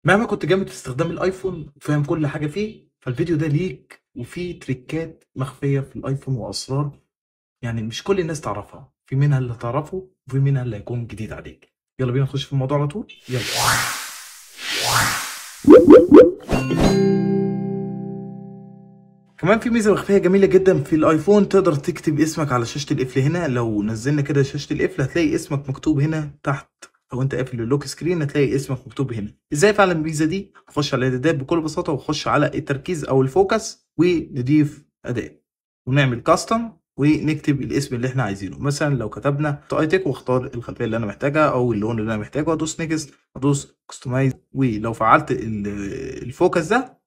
مهما كنت جامد في استخدام الايفون وفاهم كل حاجه فيه، فالفيديو ده ليك وفيه تريكات مخفيه في الايفون واسرار. يعني مش كل الناس تعرفها، في منها اللي تعرفه وفي منها اللي هيكون جديد عليك. يلا بينا نخش في الموضوع على طول. يلا. كمان في ميزه مخفيه جميله جدا في الايفون، تقدر تكتب اسمك على شاشه القفل هنا. لو نزلنا كده شاشه القفل هتلاقي اسمك مكتوب هنا تحت. لو انت قافل اللوك سكرين هتلاقي اسمك مكتوب هنا. ازاي فعلا الميزه دي؟ هخش على الاعدادات بكل بساطه واخش على التركيز او الفوكس ونضيف اداه ونعمل كاستم ونكتب الاسم اللي احنا عايزينه. مثلا لو كتبنا تايتك واختار الخلفيه اللي انا محتاجها او اللون اللي انا محتاجه وادوس نيكست، ادوس كستمايز. ولو فعلت الفوكس ده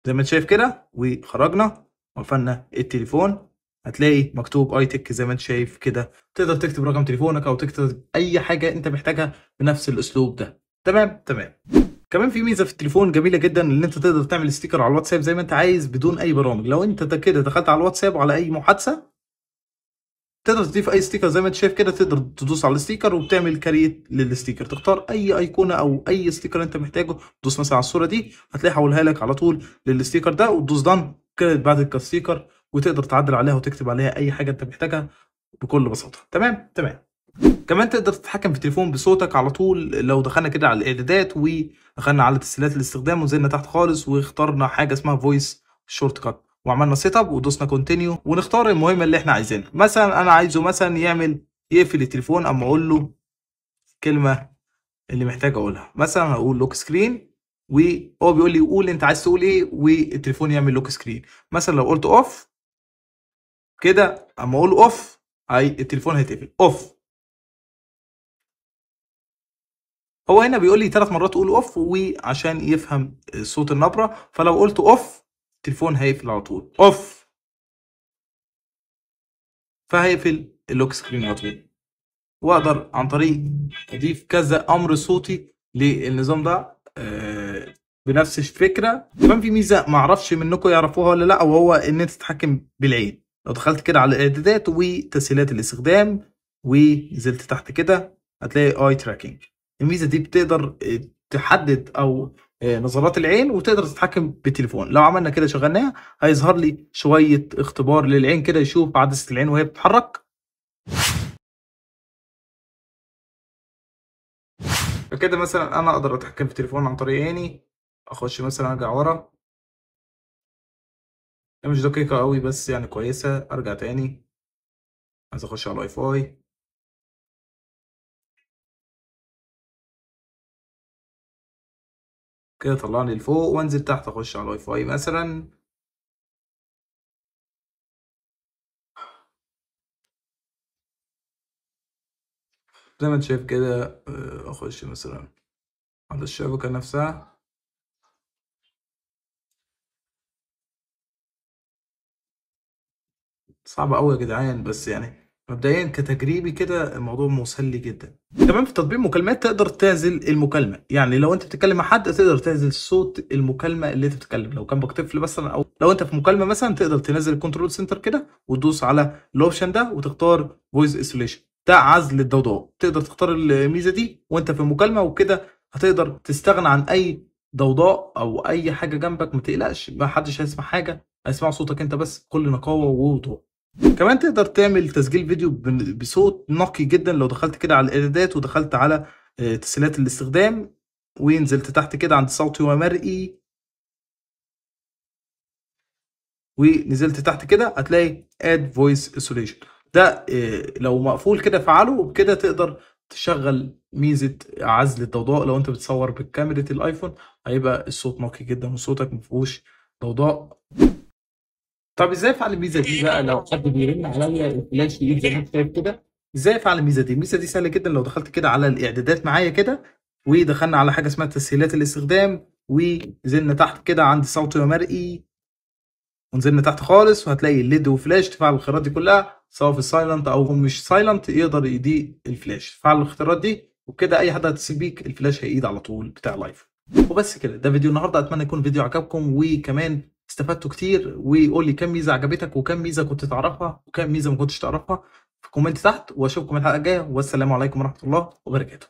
زي ما انت شايف كده وخرجنا وقفلنا التليفون، هتلاقي مكتوب اي تك زي ما انت شايف كده. تقدر تكتب رقم تليفونك او تكتب اي حاجه انت محتاجها بنفس الاسلوب ده. تمام تمام. كمان في ميزه في التليفون جميله جدا، ان انت تقدر تعمل ستيكر على الواتساب زي ما انت عايز بدون اي برامج. لو انت ده كده دخلت على الواتساب وعلى اي محادثه تقدر تضيف اي ستيكر زي ما انت شايف كده. تقدر تدوس على الستيكر وبتعمل كريت للستيكر، تختار اي ايقونه او اي ستيكر انت محتاجه، تدوس مثلا على الصوره دي هتلاقي حولها لك على طول للستيكر ده، وتدوس دان كده بعد الستيكر، وتقدر تعدل عليها وتكتب عليها اي حاجه انت محتاجها بكل بساطه. تمام تمام. كمان تقدر تتحكم في التليفون بصوتك على طول. لو دخلنا كده على الاعدادات ودخلنا على تسهيلات الاستخدام ونزلنا تحت خالص واخترنا حاجه اسمها فويس شورت كات وعملنا سيت اب ودوسنا كونتينيو ونختار المهمه اللي احنا عايزينها. مثلا انا عايزه مثلا يقفل التليفون اما اقول له كلمه اللي محتاج اقولها. مثلا هقول لوك سكرين وهو بيقول لي قول انت عايز تقول ايه والتليفون يعمل لوك سكرين. مثلا لو قلت اوف كده اما اقول اوف هي التليفون هيتقفل اوف. هو هنا بيقول لي 3 مرات قول اوف وعشان يفهم صوت النبره، فلو قلت اوف التليفون هيقفل على طول اوف، فهيقفل اللوك سكرين على طول. واقدر عن طريق اضيف كذا امر صوتي للنظام ده بنفس الفكره. كمان في ميزه ما اعرفش منكم يعرفوها ولا لا، وهو ان انت تتحكم بالعين. لو دخلت كده على الاعدادات وتسهيلات الاستخدام ونزلت تحت كده هتلاقي اي تراكنج. الميزه دي بتقدر تحدد او نظرات العين وتقدر تتحكم بالتليفون. لو عملنا كده شغلناها هيظهر لي شويه اختبار للعين كده، يشوف عدسه العين وهي بتتحرك. فكده مثلا انا اقدر اتحكم في التليفون عن طريق عيني. اخش مثلا ارجع ورا، هي مش دقيقة قوي بس يعني كويسة. ارجع تاني، عايز اخش على الواي فاي كده طلعني لفوق وانزل تحت اخش على الواي فاي مثلا. زي ما انت شايف كده اخش مثلا على الشبكة نفسها. صعب قوي يا جدعان بس يعني مبدئيا كتجريبي كده الموضوع مسلي جدا. كمان في تطبيق مكالمات تقدر تعزل المكالمه. يعني لو انت بتتكلم مع حد تقدر تعزل صوت المكالمه اللي انت بتتكلم. لو كان طفل مثلا او لو انت في مكالمه مثلا تقدر تنزل الكنترول سنتر كده وتدوس على الاوبشن ده وتختار فويس ايسوليشن، ده عزل الضوضاء. تقدر تختار الميزه دي وانت في المكالمه، وكده هتقدر تستغنى عن اي ضوضاء او اي حاجه جنبك. ما تقلقش، ما حدش هيسمع حاجه، هيسمع صوتك انت بس بكل نقاوه ووضوح. كمان تقدر تعمل تسجيل فيديو بصوت نقي جدا. لو دخلت كده على الاعدادات ودخلت على تسهيلات الاستخدام ونزلت تحت كده عند صوتي ومرئي ونزلت تحت كده هتلاقي اد فويس ايسوليشن. ده لو مقفول كده فعله، وبكده تقدر تشغل ميزة عزل الضوضاء. لو انت بتصور بكاميرا الايفون هيبقى الصوت نقي جدا وصوتك مفيهوش ضوضاء. طب ازاي افعل الميزه دي بقى لو حد بيرن عليا الفلاش يجي زي ما انت شايف كده؟ ازاي افعل الميزه دي؟ الميزه دي سهله جدا. لو دخلت كده على الاعدادات معايا كده ودخلنا على حاجه اسمها تسهيلات الاستخدام ونزلنا تحت كده عند صوتي ومرئي ونزلنا تحت خالص، وهتلاقي الليد وفلاش. تفعل الخيارات دي كلها سواء في السايلنت او مش سايلنت، يقدر يضيء الفلاش. فعل الاختيارات دي وبكده اي حد هيتصل بيك الفلاش هيقيد على طول بتاع لايف. وبس كده، ده فيديو النهارده. اتمنى يكون فيديو عجبكم وكمان استفدتوا كتير. وقول لي كام ميزه عجبتك وكام ميزه كنت تعرفها وكام ميزه ما كنتش تعرفها في كومنت تحت، واشوفكم الحلقه الجايه. والسلام عليكم ورحمه الله وبركاته.